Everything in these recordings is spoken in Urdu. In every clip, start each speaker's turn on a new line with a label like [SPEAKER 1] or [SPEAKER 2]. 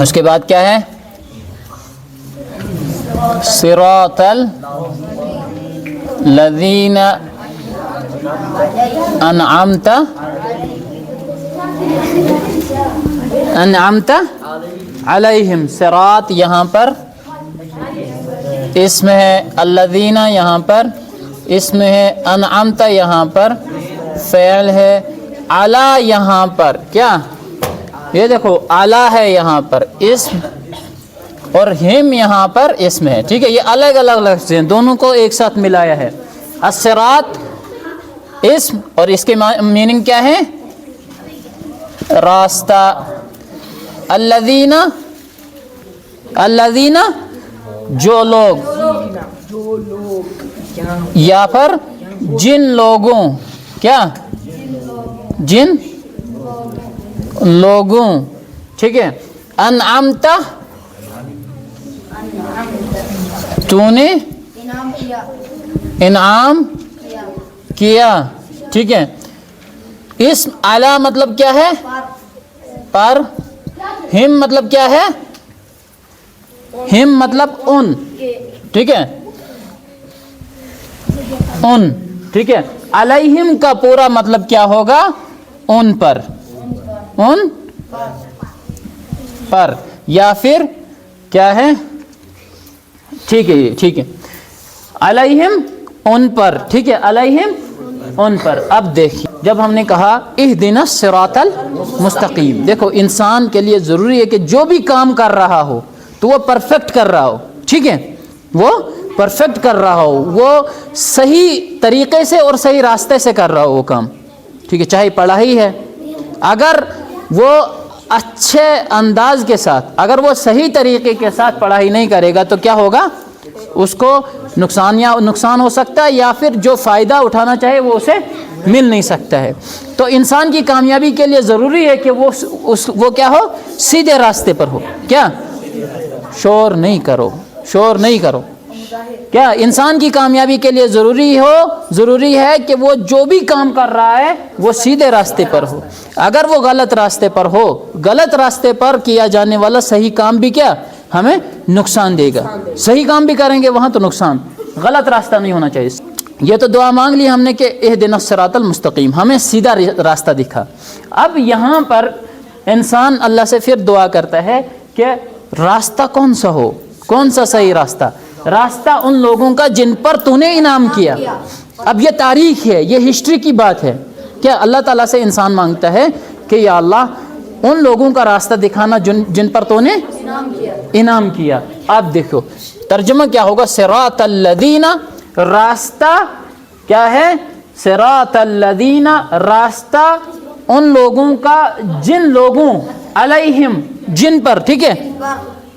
[SPEAKER 1] اس کے بعد کیا ہے؟ صراط الذین انعمت علیہم. صراط یہاں پر اسم ہے، الذین یہاں پر اسم ہے، انعمت یہاں پر فعل ہے، علی یہاں پر کیا؟ یہ دیکھو علی ہے یہاں پر اسم اور ہم یہاں پر اسم ہے. ٹھیک ہے، یہ الگ الگ لفظ ہیں، دونوں کو ایک ساتھ ملایا ہے. الصراط اسم اور اس کے میننگ کیا ہے؟ راستہ. الذین جو لوگ، یا پھر جن لوگوں، کیا؟ جن لوگوں. ٹھیک ہے، انعمت تو نے انعام کیا. ٹھیک ہے، اسم اعلی مطلب کیا ہے؟ پر. ہم مطلب کیا ہے؟ ہم مطلب ان. ٹھیک ہے، ان. ٹھیک ہے، علیہم کا پورا مطلب کیا ہوگا؟ ان پر. ان پر یا پھر کیا ہے؟ ٹھیک ہے، یہ ٹھیک ہے، علیہم ان پر. ٹھیک ہے، علیہم ان پر. اب دیکھیں، جب ہم نے کہا اہدنا الصراط المستقیم، دیکھو انسان کے لیے ضروری ہے کہ جو بھی کام کر رہا ہو تو وہ پرفیکٹ کر رہا ہو. ٹھیک ہے، وہ پرفیکٹ کر رہا ہو، وہ صحیح طریقے سے اور صحیح راستے سے کر رہا ہو وہ کام. ٹھیک ہے، چاہے پڑھائی ہے، اگر وہ اچھے انداز کے ساتھ، اگر وہ صحیح طریقے کے ساتھ پڑھائی نہیں کرے گا تو کیا ہوگا؟ اس کو نقصان ہو سکتا ہے، یا پھر جو فائدہ اٹھانا چاہے وہ اسے مل نہیں سکتا ہے. تو انسان کی کامیابی کے لیے ضروری ہے کہ وہ کیا ہو؟ سیدھے راستے پر ہو. کیا؟ شور نہیں کرو، شور نہیں کرو. کیا انسان کی کامیابی کے لیے ضروری ہے کہ وہ جو بھی کام کر رہا ہے وہ سیدھے راستے پر ہو. اگر وہ غلط راستے پر ہو، غلط راستے پر کیا جانے والا صحیح کام بھی کیا ہمیں نقصان دے گا. صحیح کام بھی کریں گے وہاں تو نقصان، غلط راستہ نہیں ہونا چاہیے. یہ تو دعا مانگ لی ہم نے کہ اہدنا الصراط المستقیم، ہمیں سیدھا راستہ دکھا. اب یہاں پر انسان اللہ سے پھر دعا کرتا ہے کہ راستہ کون سا ہو، کون سا صحیح راستہ؟ راستہ ان لوگوں کا جن پر تو نے انعام کیا. اب یہ تاریخ ہے، یہ ہسٹری کی بات ہے. کیا اللہ تعالیٰ سے انسان مانگتا ہے کہ یا اللہ ان لوگوں کا راستہ دکھانا جن پر تو نے انعام کیا. اب دیکھو ترجمہ کیا ہوگا؟ صراط الذین، راستہ کیا ہے؟ صراط الذین، راستہ ان لوگوں کا جن لوگوں، علیہم جن پر. ٹھیک ہے،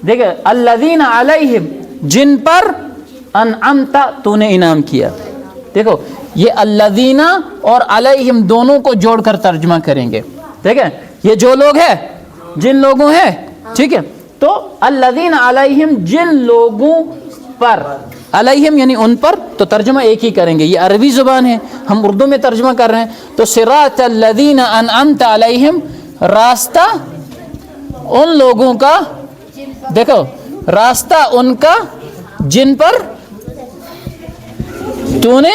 [SPEAKER 1] دیکھیں الذین علیہم جن پر، انعمت تو نے انعام کیا. دیکھو یہ الذین اور علیہم دونوں کو جوڑ کر ترجمہ کریں گے. ٹھیک ہے، یہ جو لوگ ہیں جن لوگوں ہیں. ٹھیک ہے، تو الذین علیہم جن لوگوں پر، علیہم یعنی ان پر، تو ترجمہ ایک ہی کریں گے. یہ عربی زبان ہے، ہم اردو میں ترجمہ کر رہے ہیں. تو صراط الذین انعمت علیہم، راستہ ان لوگوں کا، دیکھو راستہ ان کا جن پر تو نے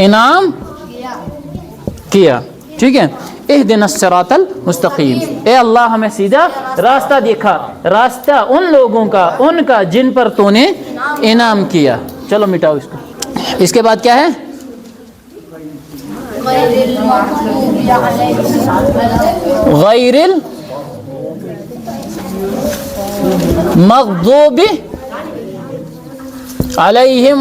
[SPEAKER 1] انعام کیا. ٹھیک ہے، اہدنا الصراط المستقیم، اے اللہ ہمیں سیدھا راستہ دکھا، راستہ ان لوگوں کا، ان کا جن پر تو نے انعام کیا. چلو مٹاؤ اس کو. اس کے بعد کیا ہے؟ غیر المغضوب علیہم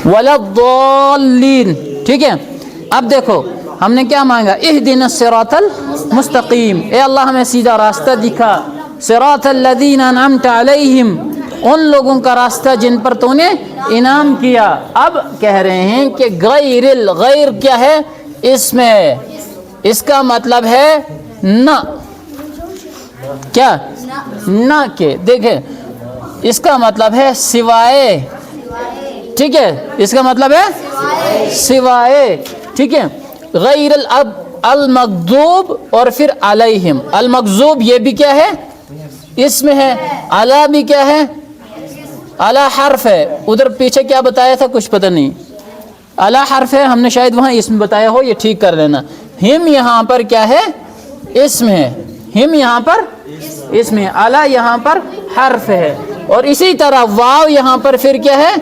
[SPEAKER 1] ولا الضالین. ٹھیک ہے، اب دیکھو ہم نے کیا مانگا؟ اہدنا الصراط المستقیم، اے اللہ ہمیں سیدھا راستہ دکھا. صراط الذین انعمت علیہم، ان لوگوں کا راستہ جن پر تو نے انعام کیا. اب کہہ رہے ہیں کہ غیر کیا ہے؟ اس میں اس کا مطلب ہے نہ. کیا؟ نہ کے. دیکھیں اس کا مطلب ہے سوائے. ٹھیک ہے، اس کا مطلب ہے سوائے. ٹھیک ہے، اب المغضوب اور پھر علیہم. المغضوب یہ بھی کیا ہے؟ اسم ہے. علی بھی کیا ہے؟ علی حرف ہے. ادھر پیچھے کیا بتایا تھا کچھ پتہ نہیں. علی حرف ہے، ہم نے شاید وہاں اسم بتایا ہو، یہ ٹھیک کر لینا. ہم یہاں پر کیا ہے؟ اسم ہے. ہم یہاں پر اسم ہے. علی یہاں پر حرف ہے. اور اسی طرح واو یہاں پر پھر کیا ہے؟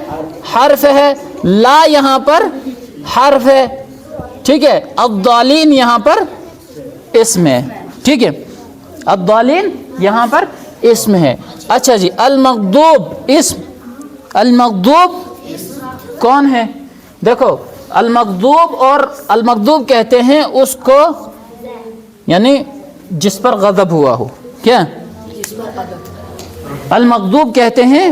[SPEAKER 1] حرف ہے. لا یہاں پر حرف ہے. ٹھیک ہے. الضالین یہاں پر اسم ہے. ٹھیک ہے. الضالین یہاں پر اسم ہے. اچھا جی، المغضوب اسم. المغضوب کون ہے؟ دیکھو المغضوب، اور المغضوب کہتے ہیں اس کو یعنی جس پر غضب ہوا ہو. کیا المغضوب کہتے ہیں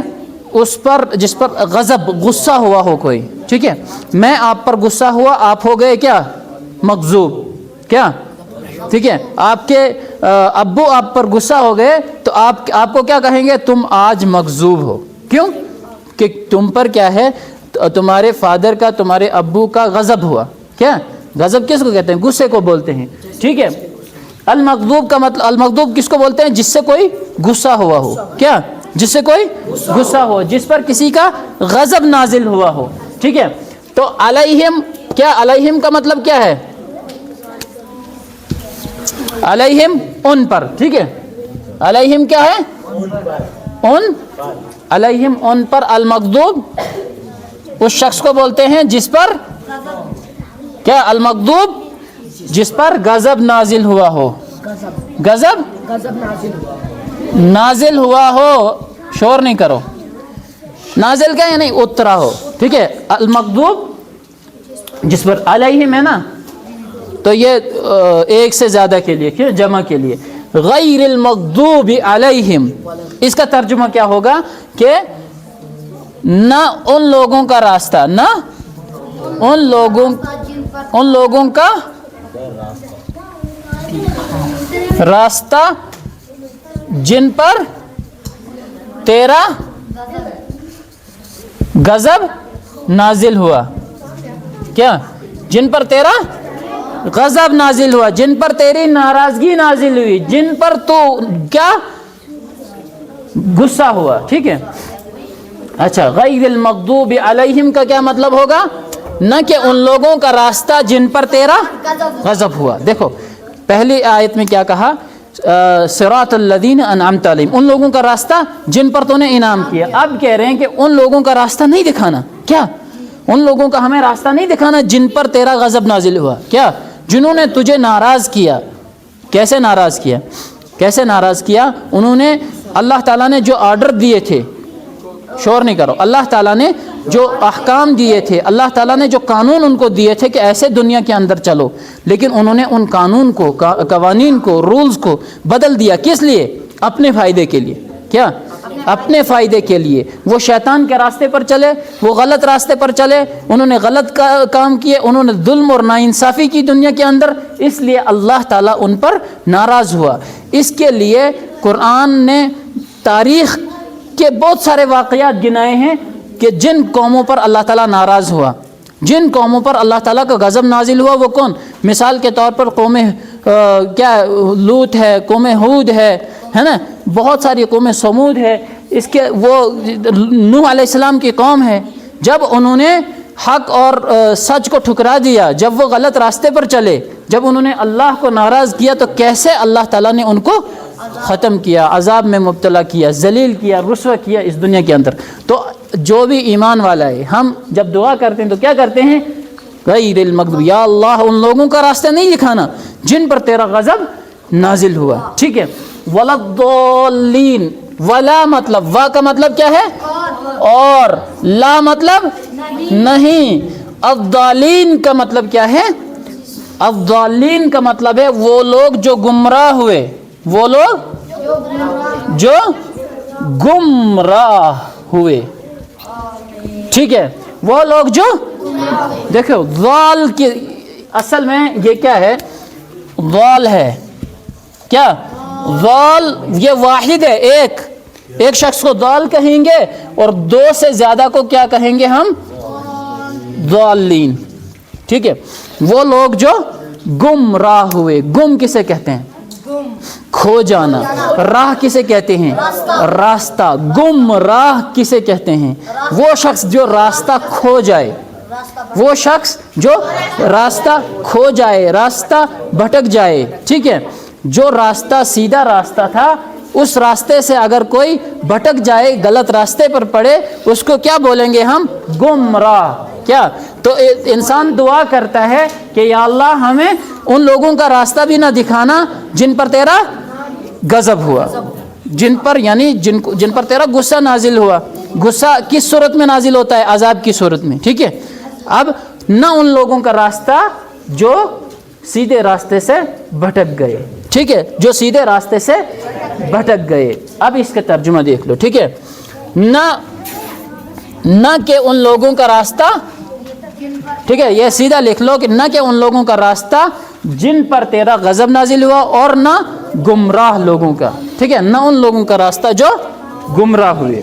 [SPEAKER 1] اس پر جس پر غضب، غصہ ہوا ہو کوئی. ٹھیک ہے. میں آپ پر غصہ ہوا، آپ ہو گئے کیا؟ مغضوب. کیا؟ ٹھیک ہے. آپ کے ابو آپ پر غصہ ہو گئے تو آپ کو کیا کہیں گے؟ تم آج مغضوب ہو. کیوں؟ کہ تم پر کیا ہے؟ تمہارے فادر کا، تمہارے ابو کا غضب ہوا. کیا غضب کس کو کہتے ہیں؟ غصے کو بولتے ہیں. ٹھیک ہے. المغضوب کا مطلب، المغضوب کس کو بولتے ہیں؟ جس سے کوئی غصہ ہوا ہو. کیا؟ جس سے کوئی غصہ ہو، جس پر کسی کا غضب نازل ہوا ہو. ٹھیک ہے. تو علیہم، کیا علیہم کا مطلب کیا ہے؟ علیہم ان پر. ٹھیک ہے. علیہم کیا ہے؟ ان. علیہم ان پر. المغضوب اس شخص کو بولتے ہیں جس پر کیا؟ المغضوب جس پر غضب نازل ہوا ہو. غضب نازل ہوا ہو. شور نہیں کرو. نازل کا یعنی اترا ہو. ٹھیک ہے. المغضوب جس پر. علیہم ہے نا، تو یہ ایک سے زیادہ کے لیے، کیوں؟ جمع کے لیے. غیر المغضوب علیہم، اس کا ترجمہ کیا ہوگا؟ کہ نہ ان لوگوں کا راستہ، نہ ان لوگوں کا راستہ جن پر تیرا غضب نازل ہوا. کیا؟ جن پر تیرا غضب نازل ہوا، جن پر تیری ناراضگی نازل ہوئی، جن پر تو کیا؟ غصہ ہوا. ٹھیک ہے. اچھا، غیر المغضوب علیہم کا کیا مطلب ہوگا؟ نہ کہ ان لوگوں کا راستہ جن پر تیرا غضب ہوا. دیکھو پہلی آیت میں کیا کہا؟ صراط الذین انعمت علیہم، ان لوگوں کا راستہ جن پر تو نے انعام کیا. اب کہہ رہے ہیں کہ ان لوگوں کا راستہ نہیں دکھانا. کیا؟ ان لوگوں کا ہمیں راستہ نہیں دکھانا جن پر تیرا غضب نازل ہوا. کیا؟ جنہوں نے تجھے ناراض کیا. کیسے ناراض کیا؟ کیسے ناراض کیا؟ انہوں نے اللہ تعالیٰ نے جو آرڈر دیے تھے، شور نہیں کرو، اللہ تعالیٰ نے جو احکام دیے تھے، اللہ تعالیٰ نے جو قانون ان کو دیے تھے کہ ایسے دنیا کے اندر چلو، لیکن انہوں نے ان قانون کو، قوانین کو، رولز کو بدل دیا. کس لیے؟ اپنے فائدے کے لیے. کیا؟ اپنے فائدے کے لیے. وہ شیطان کے راستے پر چلے، وہ غلط راستے پر چلے، انہوں نے غلط کام کیے، انہوں نے ظلم اور ناانصافی کی دنیا کے اندر، اس لیے اللہ تعالیٰ ان پر ناراض ہوا. اس کے لیے قرآن نے تاریخ کے بہت سارے واقعات گنائے ہیں کہ جن قوموں پر اللہ تعالیٰ ناراض ہوا، جن قوموں پر اللہ تعالیٰ کا غضب نازل ہوا. وہ کون؟ مثال کے طور پر قوم کیا لوط ہے، قوم ہود ہے نا، بہت ساری قوم سمود ہے. اس کے وہ نوح علیہ السلام کی قوم ہے. جب انہوں نے حق اور سچ کو ٹھکرا دیا، جب وہ غلط راستے پر چلے، جب انہوں نے اللہ کو ناراض کیا، تو کیسے اللہ تعالیٰ نے ان کو ختم کیا، عذاب میں مبتلا کیا، ذلیل کیا، رسوا کیا اس دنیا کے اندر. تو جو بھی ایمان والا ہے، ہم جب دعا کرتے ہیں تو کیا کرتے ہیں؟ غیر المغضوب، یا اللہ ان لوگوں کا راستہ نہیں دکھانا جن پر تیرا غضب نازل ہوا. ٹھیک ہے. ولضالین، ولا مطلب، وا کا مطلب کیا ہے؟ اور. لا مطلب نہیں. الضالین کا مطلب کیا ہے؟ الضالین کا مطلب ہے وہ لوگ جو گمراہ ہوئے، وہ لوگ جو گمراہ ہوئے. ٹھیک ہے. وہ لوگ جو، دیکھو ضال کی اصل میں یہ کیا ہے؟ ضال ہے. کیا؟ ضال یہ واحد ہے، ایک شخص کو ضال کہیں گے، اور دو سے زیادہ کو کیا کہیں گے ہم؟ ضالین. ٹھیک ہے. وہ لوگ جو گمراہ ہوئے. گم کسے کہتے ہیں؟ کھو جانا. راہ کسے کہتے ہیں؟ راستہ. گمراہ کسے کہتے ہیں؟ وہ شخص جو راستہ کھو جائے. وہ شخص جو راستہ کھو جائے, راستہ بھٹک جائے. ٹھیک ہے, جو راستہ سیدھا راستہ تھا اس راستے سے اگر کوئی بھٹک جائے, غلط راستے پر پڑے, اس کو کیا بولیں گے ہم؟ گمراہ. کیا؟ تو انسان دعا کرتا ہے کہ یا اللہ ہمیں ان لوگوں کا راستہ بھی نہ دکھانا جن پر تیرا غضب ہوا, جن پر یعنی جن پر تیرا غصہ نازل ہوا. غصہ کس صورت میں نازل ہوتا ہے؟ عذاب کی صورت میں. ٹھیک ہے, اب نہ ان لوگوں کا راستہ جو سیدھے راستے سے بھٹک گئے. ٹھیک ہے, جو سیدھے راستے سے بھٹک گئے. اب اس کا ترجمہ دیکھ لو. ٹھیک ہے, نہ کہ ان لوگوں کا راستہ, ٹھیک ہے, یہ سیدھا لکھ لو کہ نہ کہ ان لوگوں کا راستہ جن پر تیرا غضب نازل ہوا, اور نہ گمراہ لوگوں کا. ٹھیک ہے, نہ ان لوگوں کا راستہ جو گمراہ ہوئے.